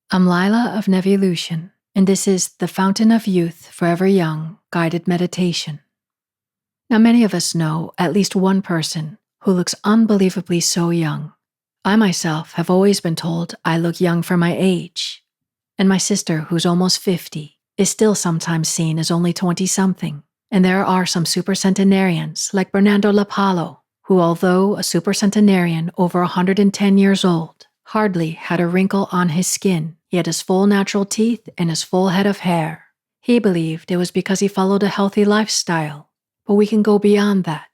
I'm Lila of Nevolution, and this is the Fountain of Youth Forever Young guided meditation. Now, many of us know at least one person who looks unbelievably so young. I myself have always been told I look young for my age, and my sister, who's almost 50, is still sometimes seen as only 20-something. And there are some supercentenarians like Bernardo Lapallo, who, although a supercentenarian over 110 years old, hardly had a wrinkle on his skin, yet his full natural teeth and his full head of hair. He believed it was because he followed a healthy lifestyle, but we can go beyond that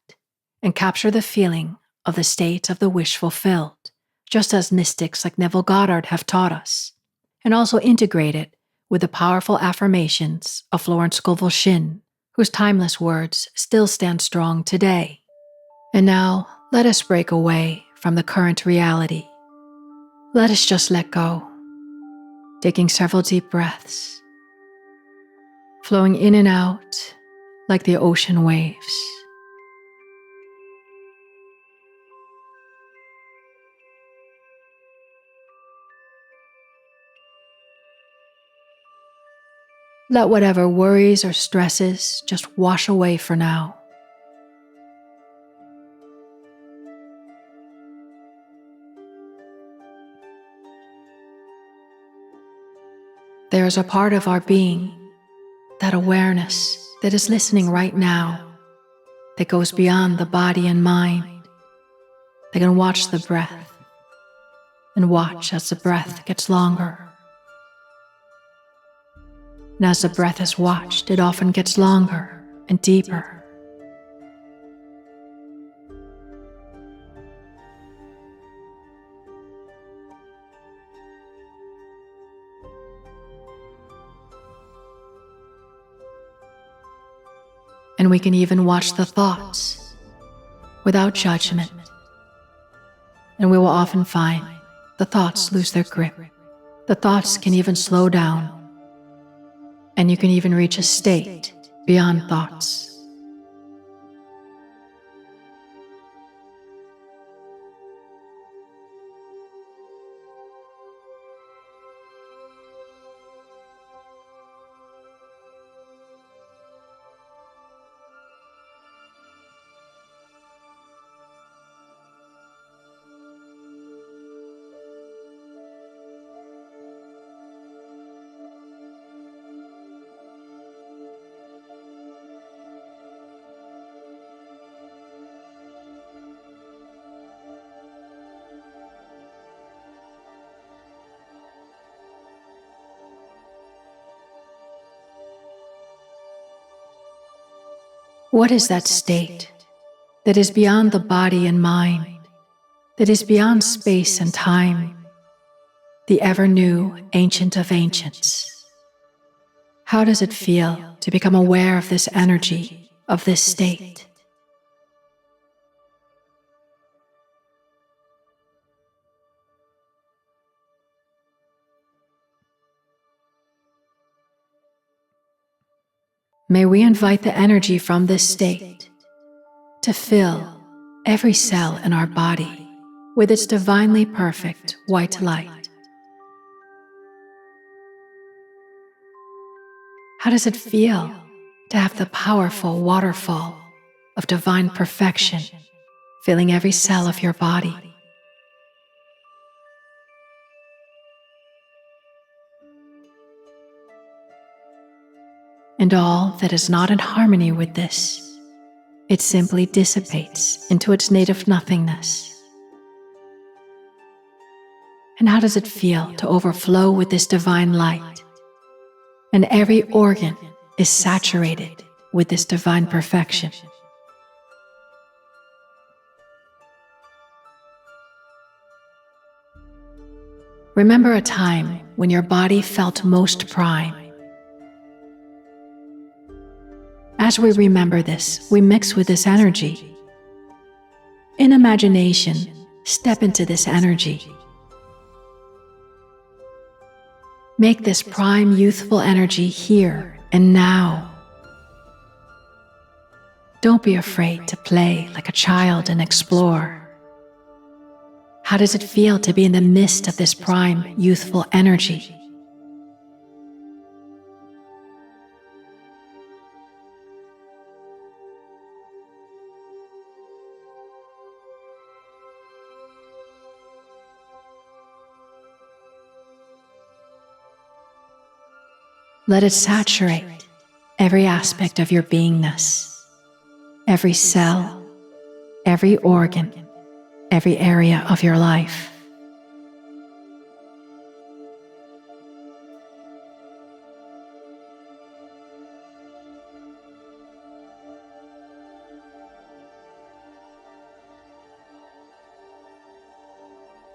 and capture the feeling of the state of the wish fulfilled, just as mystics like Neville Goddard have taught us, and also integrate it with the powerful affirmations of Florence Scovel Shinn, whose timeless words still stand strong today. And now, let us break away from the current reality. Let us just let go, taking several deep breaths, flowing in and out like the ocean waves. Let whatever worries or stresses just wash away for now. There is a part of our being, that awareness that is listening right now, that goes beyond the body and mind, that can watch the breath and watch as the breath gets longer. And as the breath is watched, it often gets longer and deeper. And we can even watch the thoughts without judgment. And we will often find the thoughts lose their grip. The thoughts can even slow down. And you can even reach a state beyond thoughts. What is that state that is beyond the body and mind, that is beyond space and time, the ever-new ancient of ancients? How does it feel to become aware of this energy, of this state? May we invite the energy from this state to fill every cell in our body with its divinely perfect white light. How does it feel to have the powerful waterfall of divine perfection filling every cell of your body? And all that is not in harmony with this, it simply dissipates into its native nothingness. And how does it feel to overflow with this divine light? And every organ is saturated with this divine perfection. Remember a time when your body felt most prime. As we remember this, we mix with this energy. In imagination, step into this energy. Make this prime youthful energy here and now. Don't be afraid to play like a child and explore. How does it feel to be in the midst of this prime youthful energy? Let it saturate every aspect of your beingness, every cell, every organ, every area of your life.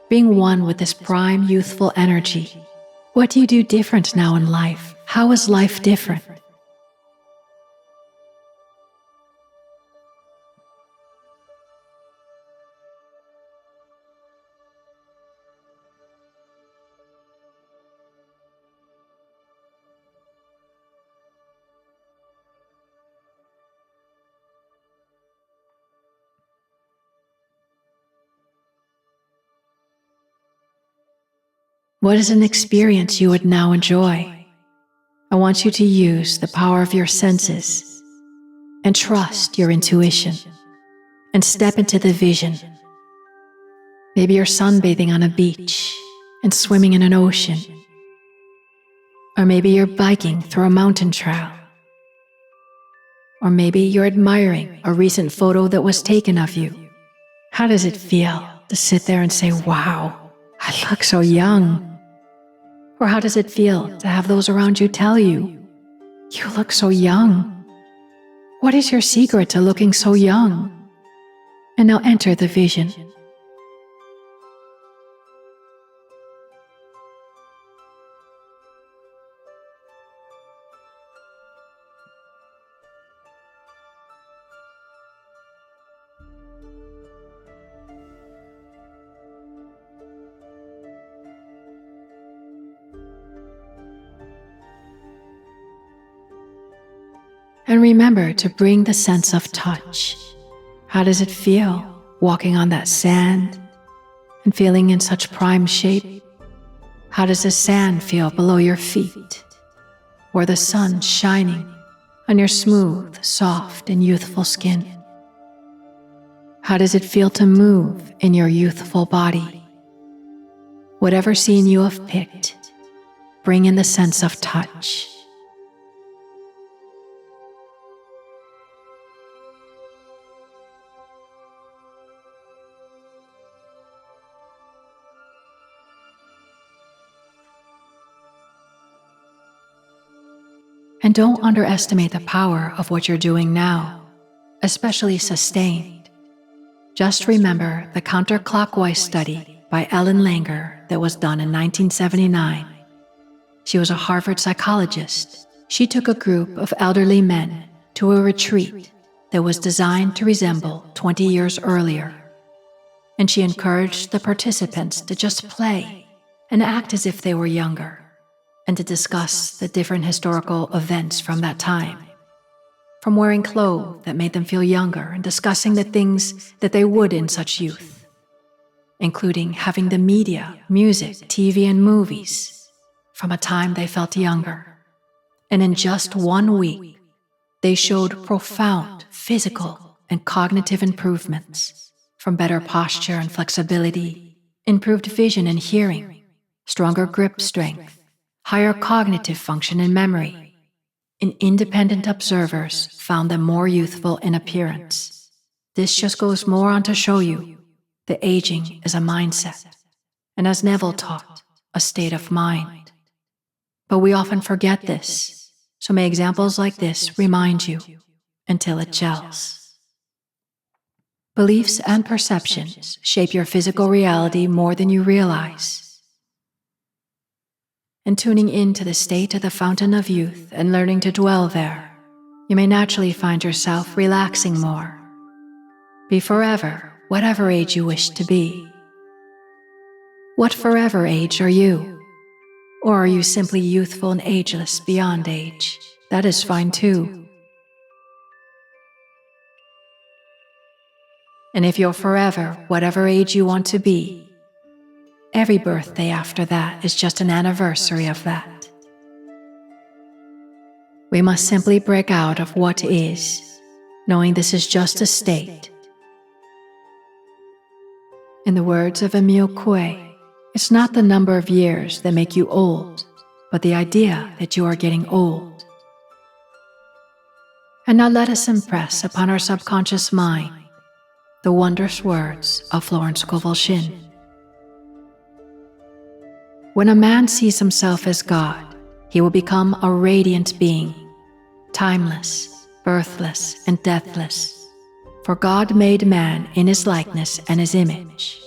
Being one with this prime youthful energy, what do you do different now in life? How is life different? What is an experience you would now enjoy? I want you to use the power of your senses and trust your intuition and step into the vision. Maybe you're sunbathing on a beach and swimming in an ocean. Or maybe you're biking through a mountain trail. Or maybe you're admiring a recent photo that was taken of you. How does it feel to sit there and say, wow, I look so young? Or how does it feel to have those around you tell you, you look so young? What is your secret to looking so young? And now enter the vision. And remember to bring the sense of touch. How does it feel walking on that sand and feeling in such prime shape? How does the sand feel below your feet, or the sun shining on your smooth, soft, and youthful skin? How does it feel to move in your youthful body? Whatever scene you have picked, bring in the sense of touch. And don't underestimate the power of what you're doing now, especially sustained. Just remember the counterclockwise study by Ellen Langer that was done in 1979. She was a Harvard psychologist. She took a group of elderly men to a retreat that was designed to resemble 20 years earlier. And she encouraged the participants to just play and act as if they were younger, and to discuss the different historical events from that time. From wearing clothes that made them feel younger and discussing the things that they would in such youth, including having the media, music, TV, and movies from a time they felt younger. And in just 1 week, they showed profound physical and cognitive improvements, from better posture and flexibility, improved vision and hearing, stronger grip strength, higher cognitive function and memory. And independent observers found them more youthful in appearance. This just goes more on to show you that aging is a mindset, and as Neville taught, a state of mind. But we often forget this, so may examples like this remind you until it gels. Beliefs and perceptions shape your physical reality more than you realize. And tuning into the state of the fountain of youth and learning to dwell there, you may naturally find yourself relaxing more. Be forever, whatever age you wish to be. What forever age are you? Or are you simply youthful and ageless beyond age? That is fine too. And if you're forever, whatever age you want to be, every birthday after that is just an anniversary of that. We must simply break out of what is, knowing this is just a state. In the words of Emile Coué, it's not the number of years that make you old, but the idea that you are getting old. And now let us impress upon our subconscious mind the wondrous words of Florence Scovel Shinn. When a man sees himself as God, he will become a radiant being, timeless, birthless, and deathless. For God made man in his likeness and his image.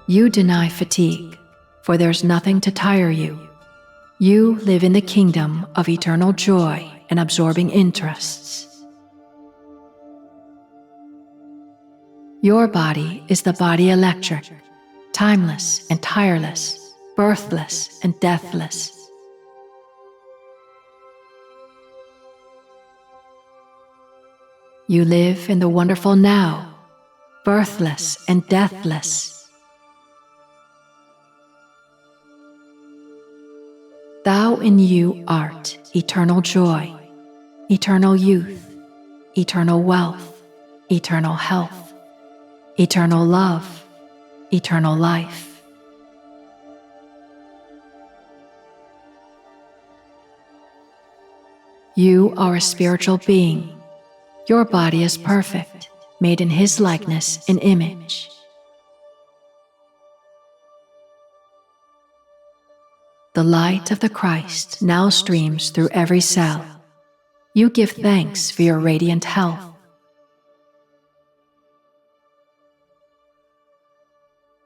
You deny fatigue, for there's nothing to tire you. You live in the kingdom of eternal joy and absorbing interests. Your body is the body electric, timeless and tireless, birthless and deathless. You live in the wonderful now, birthless and deathless. Thou in you art eternal joy, eternal youth, eternal wealth, eternal health, eternal love, eternal life. You are a spiritual being. Your body is perfect, made in His likeness and image. The light of the Christ now streams through every cell. You give thanks for your radiant health.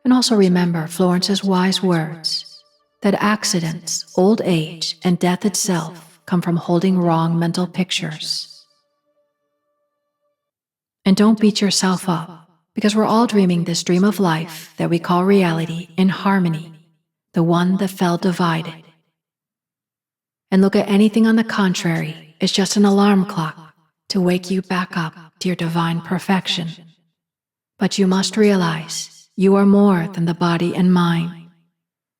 And also remember Florence's wise words, that accidents, old age, and death itself come from holding wrong mental pictures. And don't beat yourself up, because we're all dreaming this dream of life that we call reality in harmony, the one that fell divided. And look at anything on the contrary as just an alarm clock to wake you back up to your divine perfection. But you must realize you are more than the body and mind.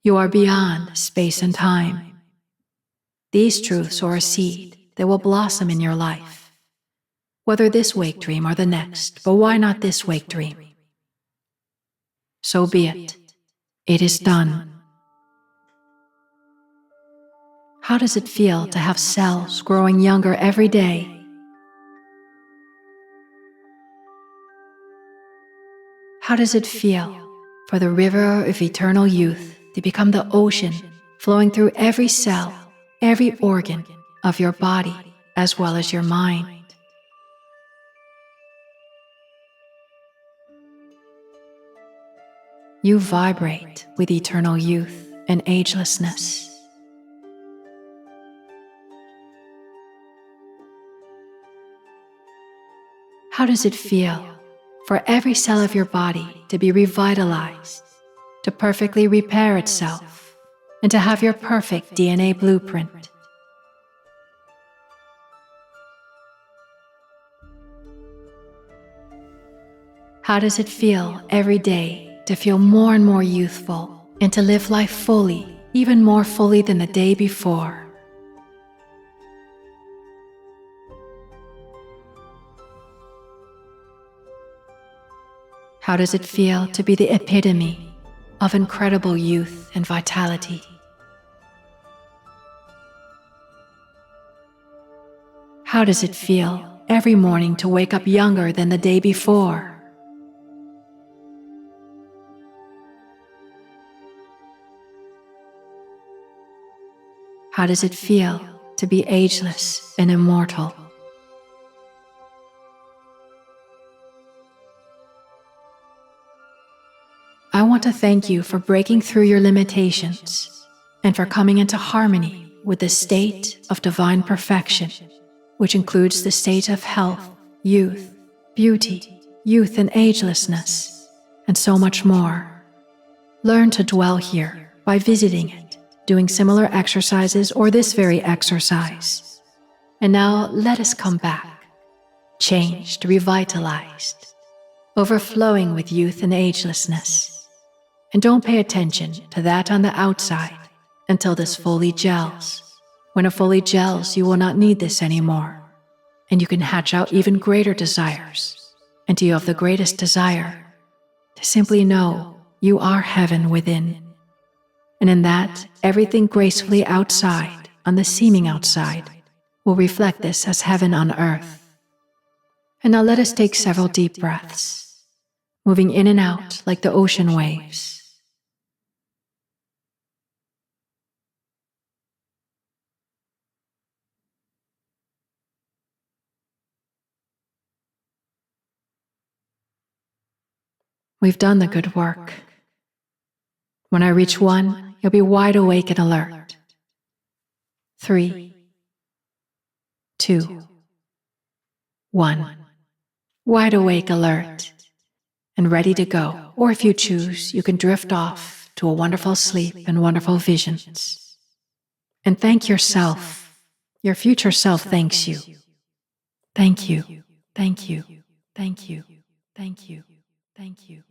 You are beyond space and time. These truths are a seed that will blossom in your life. Whether this wake dream or the next, but why not this wake dream? So be it. It is done. How does it feel to have cells growing younger every day? How does it feel for the river of eternal youth to become the ocean flowing through every cell, every organ of your body as well as your mind? You vibrate with eternal youth and agelessness. How does it feel for every cell of your body to be revitalized, to perfectly repair itself, and to have your perfect DNA blueprint? How does it feel every day to feel more and more youthful and to live life fully, even more fully than the day before? How does it feel to be the epitome of incredible youth and vitality? How does it feel every morning to wake up younger than the day before? How does it feel to be ageless and immortal? I want to thank you for breaking through your limitations and for coming into harmony with the state of divine perfection, which includes the state of health, youth, beauty, youth and agelessness, and so much more. Learn to dwell here by visiting it, doing similar exercises or this very exercise. And now let us come back, changed, revitalized, overflowing with youth and agelessness. And don't pay attention to that on the outside until this fully gels. When it fully gels, you will not need this anymore, and you can hatch out even greater desires. And you have the greatest desire to simply know you are heaven within. And in that, everything gracefully outside, on the seeming outside, will reflect this as heaven on earth. And now let us take several deep breaths, moving in and out like the ocean waves. We've done the good work. When I reach 1, you'll be wide awake and alert. 3, 2, 1. Wide awake, alert, and ready to go. Or if you choose, you can drift off to a wonderful sleep and wonderful visions. And thank yourself. Your future self thanks you. Thank you. Thank you. Thank you. Thank you. Thank you.